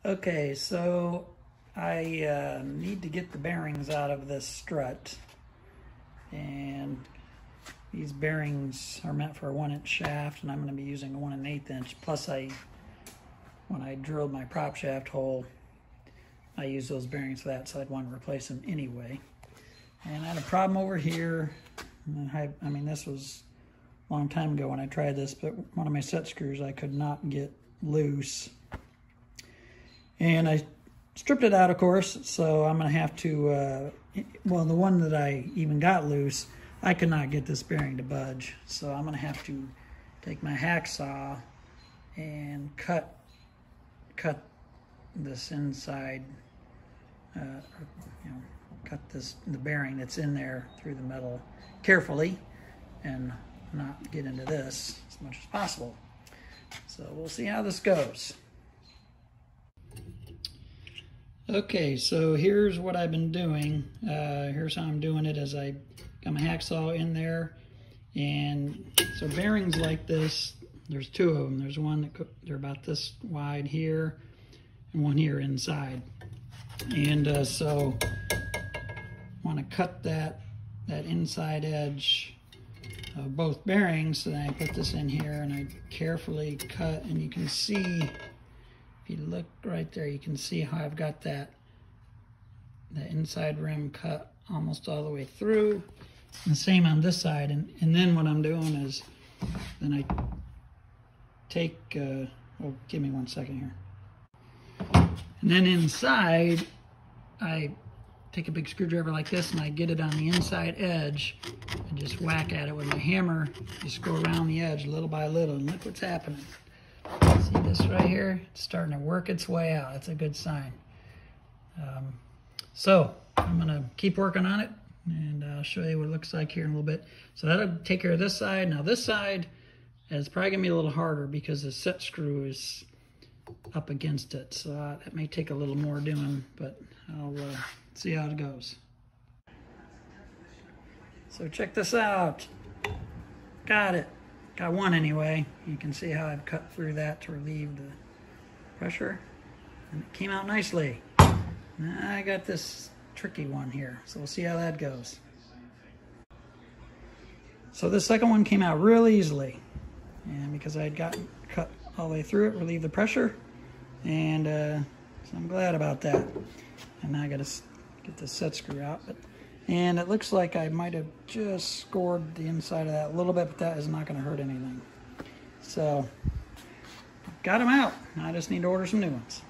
Okay, so I need to get the bearings out of this strut, and these bearings are meant for a 1-inch shaft, and I'm going to be using a 1 1/8 inch. Plus, when I drilled my prop shaft hole, I used those bearings for that, so I'd want to replace them anyway. And I had a problem over here. I mean, this was a long time ago when I tried this, but one of my set screws I could not get loose. And I stripped it out, of course, so I'm going to have to, well, the one that I even got loose, I could not get this bearing to budge. So I'm going to have to take my hacksaw and cut this inside, cut the bearing that's in there through the metal carefully and not get into this as much as possible. So we'll see how this goes. Okay, so here's what I've been doing. Here's how I'm doing it as I got my hacksaw in there. And so bearings like this, there's two of them. There's one that they're about this wide here and one here inside. And so I want to cut that inside edge of both bearings. So then I put this in here and I carefully cut, and you can see, if you look right there, you can see how I've got the inside rim cut almost all the way through. And the same on this side. And then what I'm doing is, then I take, oh, give me 1 second here. And then inside, I take a big screwdriver like this and I get it on the inside edge and just whack at it with my hammer. Just go around the edge little by little, and look what's happening. See this right here? It's starting to work its way out. That's a good sign. So I'm going to keep working on it, and I'll show you what it looks like here in a little bit. So that'll take care of this side. Now this side is probably going to be a little harder because the set screw is up against it. So that may take a little more doing, but I'll see how it goes. So check this out. Got it. Got one anyway. You can see how I've cut through that to relieve the pressure, and it came out nicely. Now I got this tricky one here, so we'll see how that goes. So this second one came out real easily, and because I had gotten cut all the way through it, relieved the pressure, and so I'm glad about that. And now I got to get this set screw out, and it looks like I might have just scored the inside of that a little bit, but that is not going to hurt anything. So got them out. I just need to order some new ones.